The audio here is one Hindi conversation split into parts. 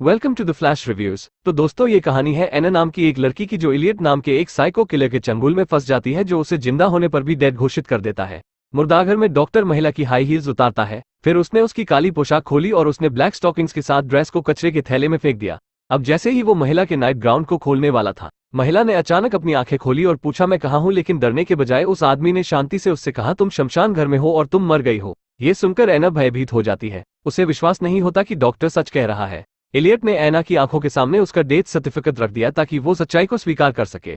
Welcome to the flash reviews. तो दोस्तों, ये कहानी है एना नाम की एक लड़की की जो इलियट नाम के एक साइको किलर के चंगुल में फंस जाती है, जो उसे जिंदा होने पर भी डेड घोषित कर देता है। मुर्दाघर में डॉक्टर महिला की हाई हील्स उतारता है, फिर उसने उसकी काली पोशाक खोली और उसने ब्लैक स्टॉकिंग्स के साथ ड्रेस को कचरे के थैले में फेंक दिया। अब जैसे ही वो महिला के नाइट ग्राउंड को खोलने वाला था, महिला ने अचानक अपनी आंखें खोली और पूछा, मैं कहाँ हूँ? लेकिन डरने के बजाय उस आदमी ने शांति से उससे कहा, तुम शमशान घर में हो और तुम मर गई हो। ये सुनकर एना भयभीत हो जाती है। उसे विश्वास नहीं होता कि डॉक्टर सच कह रहा है। एलियट ने एना की आंखों के सामने उसका डेथ सर्टिफिकेट रख दिया ताकि वो सच्चाई को स्वीकार कर सके।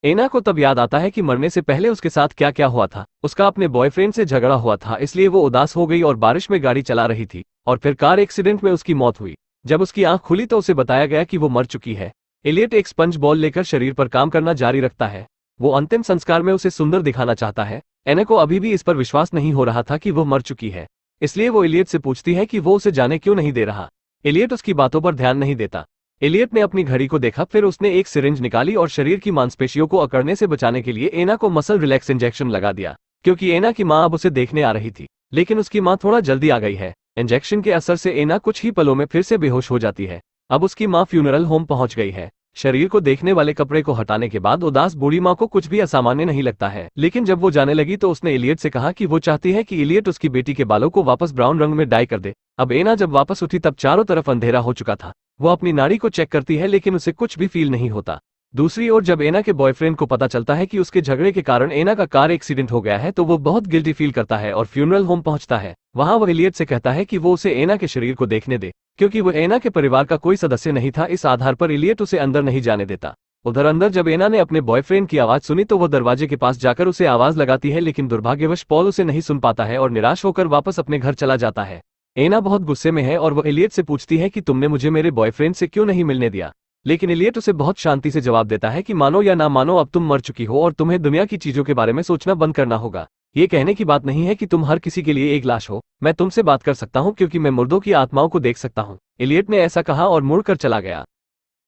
एना को तब याद आता है कि मरने से पहले उसके साथ क्या क्या हुआ था। उसका अपने बॉयफ्रेंड से झगड़ा हुआ था, इसलिए वो उदास हो गई और बारिश में गाड़ी चला रही थी और फिर कार एक्सीडेंट में उसकी मौत हुई। जब उसकी आंख खुली तो उसे बताया गया कि वो मर चुकी है। एलियट एक स्पंज बॉल लेकर शरीर पर काम करना जारी रखता है। वो अंतिम संस्कार में उसे सुंदर दिखाना चाहता है। एना को अभी भी इस पर विश्वास नहीं हो रहा था कि वो मर चुकी है, इसलिए वो एलियट से पूछती है कि वो उसे जाने क्यों नहीं दे रहा। एलियट उसकी बातों पर ध्यान नहीं देता। एलियट ने अपनी घड़ी को देखा, फिर उसने एक सिरिंज निकाली और शरीर की मांसपेशियों को अकड़ने से बचाने के लिए एना को मसल रिलैक्स इंजेक्शन लगा दिया, क्योंकि एना की मां अब उसे देखने आ रही थी। लेकिन उसकी मां थोड़ा जल्दी आ गई है। इंजेक्शन के असर से एना कुछ ही पलों में फिर से बेहोश हो जाती है। अब उसकी मां फ्यूनरल होम पहुंच गई है। शरीर को देखने वाले कपड़े को हटाने के बाद उदास बूढ़ी मां को कुछ भी असामान्य नहीं लगता है। लेकिन जब वो जाने लगी तो उसने एलियट से कहा कि वो चाहती है कि एलियट उसकी बेटी के बालों को वापस ब्राउन रंग में डाई कर दे। अब एना जब वापस उठी तब चारों तरफ अंधेरा हो चुका था। वो अपनी नाड़ी को चेक करती है, लेकिन उसे कुछ भी फील नहीं होता। दूसरी ओर जब एना के बॉयफ्रेंड को पता चलता है कि उसके झगड़े के कारण एना का कार एक्सीडेंट हो गया है, तो वो बहुत गिल्टी फील करता है और फ्यूनरल होम पहुंचता है। वहां वो एलियट से कहता है कि वो उसे एना के शरीर को देखने दे, क्योंकि वो एना के परिवार का कोई सदस्य नहीं था। इस आधार पर एलियट उसे अंदर नहीं जाने देता। उधर अंदर जब एना ने अपने बॉयफ्रेंड की आवाज सुनी तो वो दरवाजे के पास जाकर उसे आवाज लगाती है, लेकिन दुर्भाग्यवश पॉल उसे नहीं सुन पाता है और निराश होकर वापस अपने घर चला जाता है। एना बहुत गुस्से में है और वो एलियट से पूछती है कि तुमने मुझे मेरे बॉयफ्रेंड से क्यों नहीं मिलने दिया। लेकिन एलियट उसे बहुत शांति से जवाब देता है कि मानो या ना मानो, अब तुम मर चुकी हो और तुम्हें दुनिया की चीजों के बारे में सोचना बंद करना होगा। ये कहने की बात नहीं है कि तुम हर किसी के लिए एक लाश हो। मैं तुमसे बात कर सकता हूँ क्योंकि मैं मुर्दों की आत्माओं को देख सकता हूँ। एलियट ने ऐसा कहा और मुड़कर चला गया,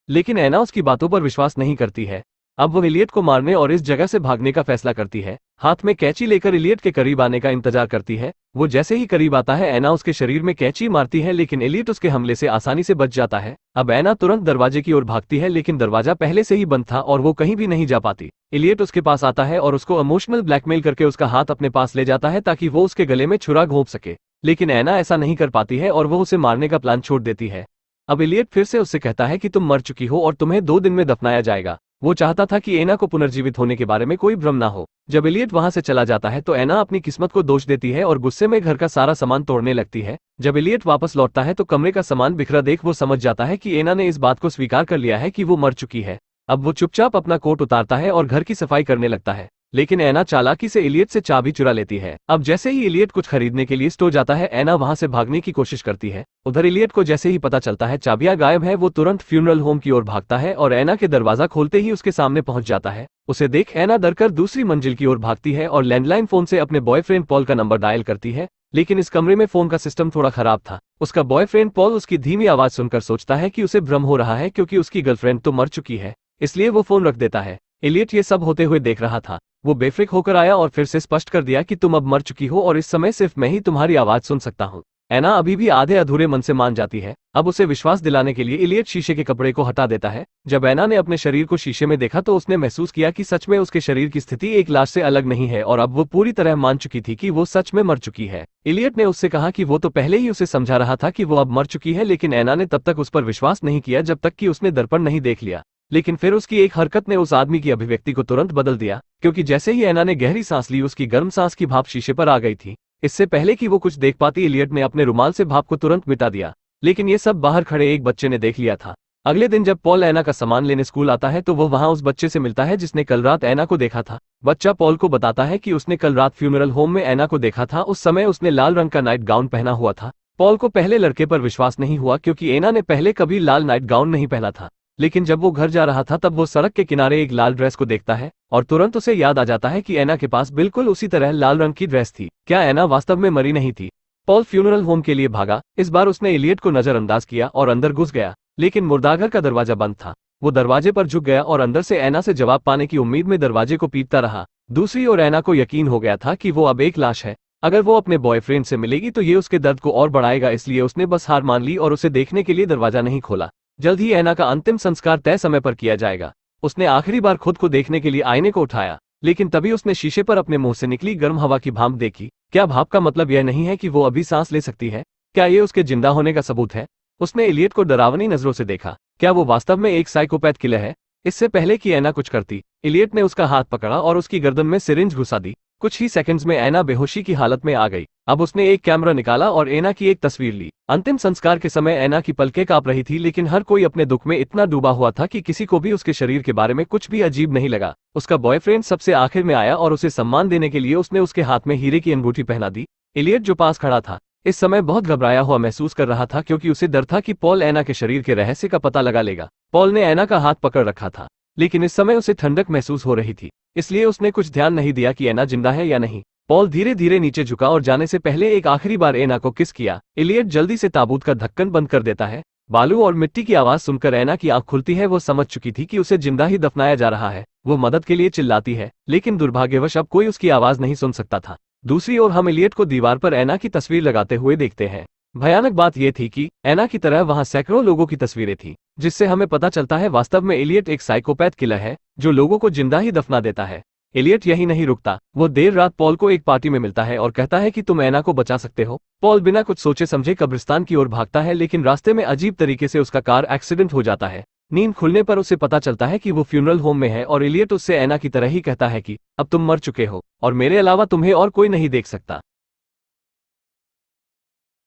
लेकिन एना उसकी बातों पर विश्वास नहीं करती है। अब वो एलियट को मारने और इस जगह से भागने का फैसला करती है। हाथ में कैंची लेकर एलियट के करीब आने का इंतजार करती है। वो जैसे ही करीब आता है, एना उसके शरीर में कैंची मारती है, लेकिन एलियट उसके हमले से आसानी से बच जाता है। अब एना तुरंत दरवाजे की ओर भागती है, लेकिन दरवाजा पहले से ही बंद था और वो कहीं भी नहीं जा पाती। एलियट उसके पास आता है और उसको इमोशनल ब्लैकमेल करके उसका हाथ अपने पास ले जाता है ताकि वो उसके गले में छुरा घोंप सके। लेकिन एना ऐसा नहीं कर पाती है और वो उसे मारने का प्लान छोड़ देती है। अब एलियट फिर से उससे कहता है कि तुम मर चुकी हो और तुम्हें 2 दिन में दफनाया जाएगा। वो चाहता था कि एना को पुनर्जीवित होने के बारे में कोई भ्रम ना हो। जब एलियट वहां से चला जाता है तो एना अपनी किस्मत को दोष देती है और गुस्से में घर का सारा सामान तोड़ने लगती है। जब एलियट वापस लौटता है तो कमरे का सामान बिखरा देख वो समझ जाता है कि एना ने इस बात को स्वीकार कर लिया है कि वो मर चुकी है। अब वो चुपचाप अपना कोट उतारता है और घर की सफाई करने लगता है, लेकिन एना चालाकी से एलियट से चाबी चुरा लेती है। अब जैसे ही एलियट कुछ खरीदने के लिए स्टोर जाता है, एना वहां से भागने की कोशिश करती है। उधर एलियट को जैसे ही पता चलता है चाबियां गायब है, वो तुरंत फ्यूनरल होम की ओर भागता है और एना के दरवाजा खोलते ही उसके सामने पहुंच जाता है। उसे देख एना डरकर दूसरी मंजिल की ओर भागती है और लैंडलाइन फोन से अपने बॉयफ्रेंड पॉल का नंबर डायल करती है। लेकिन इस कमरे में फोन का सिस्टम थोड़ा खराब था। उसका बॉयफ्रेंड पॉल उसकी धीमी आवाज सुनकर सोचता है कि उसे भ्रम हो रहा है, क्योंकि उसकी गर्लफ्रेंड तो मर चुकी है, इसलिए वो फोन रख देता है। एलियट ये सब होते हुए देख रहा था। वो बेफिक्र होकर आया और फिर से स्पष्ट कर दिया कि तुम अब मर चुकी हो और इस समय सिर्फ मैं ही तुम्हारी आवाज सुन सकता हूँ। एना अभी भी आधे अधूरे मन से मान जाती है। अब उसे विश्वास दिलाने के लिए एलियट शीशे के कपड़े को हटा देता है। जब एना ने अपने शरीर को शीशे में देखा तो उसने महसूस किया कि सच में उसके शरीर की स्थिति एक लाश से अलग नहीं है और अब वो पूरी तरह मान चुकी थी कि वो सच में मर चुकी है। एलियट ने उससे कहा कि वो तो पहले ही उसे समझा रहा था कि वो अब मर चुकी है, लेकिन एना ने तब तक उस पर विश्वास नहीं किया जब तक कि उसने दर्पण नहीं देख लिया। लेकिन फिर उसकी एक हरकत ने उस आदमी की अभिव्यक्ति को तुरंत बदल दिया, क्योंकि जैसे ही एना ने गहरी सांस ली, उसकी गर्म सांस की भाप शीशे पर आ गई थी। इससे पहले कि वो कुछ देख पाती, एलियट ने अपने रुमाल से भाप को तुरंत मिटा दिया। लेकिन ये सब बाहर खड़े एक बच्चे ने देख लिया था। अगले दिन जब पॉल एना का सामान लेने स्कूल आता है तो वो वहां उस बच्चे से मिलता है जिसने कल रात एना को देखा था। बच्चा पॉल को बताता है कि उसने कल रात फ्यूनरल होम में एना को देखा था। उस समय उसने लाल रंग का नाइट गाउन पहना हुआ था। पॉल को पहले लड़के पर विश्वास नहीं हुआ, क्योंकि एना ने पहले कभी लाल नाइट गाउन नहीं पहना था। लेकिन जब वो घर जा रहा था तब वो सड़क के किनारे एक लाल ड्रेस को देखता है और तुरंत उसे याद आ जाता है कि एना के पास बिल्कुल उसी तरह लाल रंग की ड्रेस थी। क्या एना वास्तव में मरी नहीं थी? पॉल फ्यूनरल होम के लिए भागा। इस बार उसने एलियट को नजरअंदाज किया और अंदर घुस गया, लेकिन मुर्दाघर का दरवाजा बंद था। वो दरवाजे पर झुक गया और अंदर से एना से जवाब पाने की उम्मीद में दरवाजे को पीटता रहा। दूसरी ओर एना को यकीन हो गया था कि वो अब एक लाश है। अगर वो अपने बॉयफ्रेंड से मिलेगी तो ये उसके दर्द को और बढ़ाएगा, इसलिए उसने बस हार मान ली और उसे देखने के लिए दरवाजा नहीं खोला। जल्द ही ऐना का अंतिम संस्कार तय समय पर किया जाएगा। उसने आखिरी बार खुद को देखने के लिए आईने को उठाया, लेकिन तभी उसने शीशे पर अपने मुंह से निकली गर्म हवा की भाप देखी। क्या भाप का मतलब यह नहीं है कि वो अभी सांस ले सकती है? क्या ये उसके जिंदा होने का सबूत है? उसने इलियट को डरावनी नजरों से देखा। क्या वो वास्तव में एक साइकोपैथ किलर है? इससे पहले कि ऐना कुछ करती, इलियट ने उसका हाथ पकड़ा और उसकी गर्दन में सिरिंज घुसा दी। कुछ ही सेकंड्स में ऐना बेहोशी की हालत में आ गई। अब उसने एक कैमरा निकाला और ऐना की एक तस्वीर ली। अंतिम संस्कार के समय ऐना की पलकें कांप रही थी, लेकिन हर कोई अपने दुख में इतना डूबा हुआ था कि किसी को भी उसके शरीर के बारे में कुछ भी अजीब नहीं लगा। उसका बॉयफ्रेंड सबसे आखिर में आया और उसे सम्मान देने के लिए उसने उसके हाथ में हीरे की अंगूठी पहना दी। इलियट जो पास खड़ा था, इस समय बहुत घबराया हुआ महसूस कर रहा था, क्योंकि उसे डर था कि पॉल ऐना के शरीर के रहस्य का पता लगा लेगा। पॉल ने ऐना का हाथ पकड़ रखा था, लेकिन इस समय उसे ठंडक महसूस हो रही थी, इसलिए उसने कुछ ध्यान नहीं दिया कि ऐना जिंदा है या नहीं। पॉल धीरे धीरे नीचे झुका और जाने से पहले एक आखिरी बार ऐना को किस किया। इलियट जल्दी से ताबूत का ढक्कन बंद कर देता है। बालू और मिट्टी की आवाज सुनकर ऐना की आंख खुलती है। वो समझ चुकी थी कि उसे जिंदा ही दफनाया जा रहा है। वो मदद के लिए चिल्लाती है, लेकिन दुर्भाग्यवश अब कोई उसकी आवाज नहीं सुन सकता था। दूसरी ओर हम इलियट को दीवार पर ऐना की तस्वीर लगाते हुए देखते हैं। भयानक बात यह थी कि ऐना की तरह वहां सैकड़ों लोगों की तस्वीरें थी, जिससे हमें पता चलता है वास्तव में इलियट एक साइकोपैथ किलर है जो लोगों को जिंदा ही दफना देता है। इलियट यही नहीं रुकता, वो देर रात पॉल को एक पार्टी में मिलता है और कहता है कि तुम ऐना को बचा सकते हो। पॉल बिना कुछ सोचे समझे कब्रिस्तान की ओर भागता है, लेकिन रास्ते में अजीब तरीके से उसका कार एक्सीडेंट हो जाता है। नींद खुलने पर उसे पता चलता है कि वो फ्यूनरल होम में है और इलियट उससे ऐना की तरह ही कहता है कि अब तुम मर चुके हो और मेरे अलावा तुम्हें और कोई नहीं देख सकता।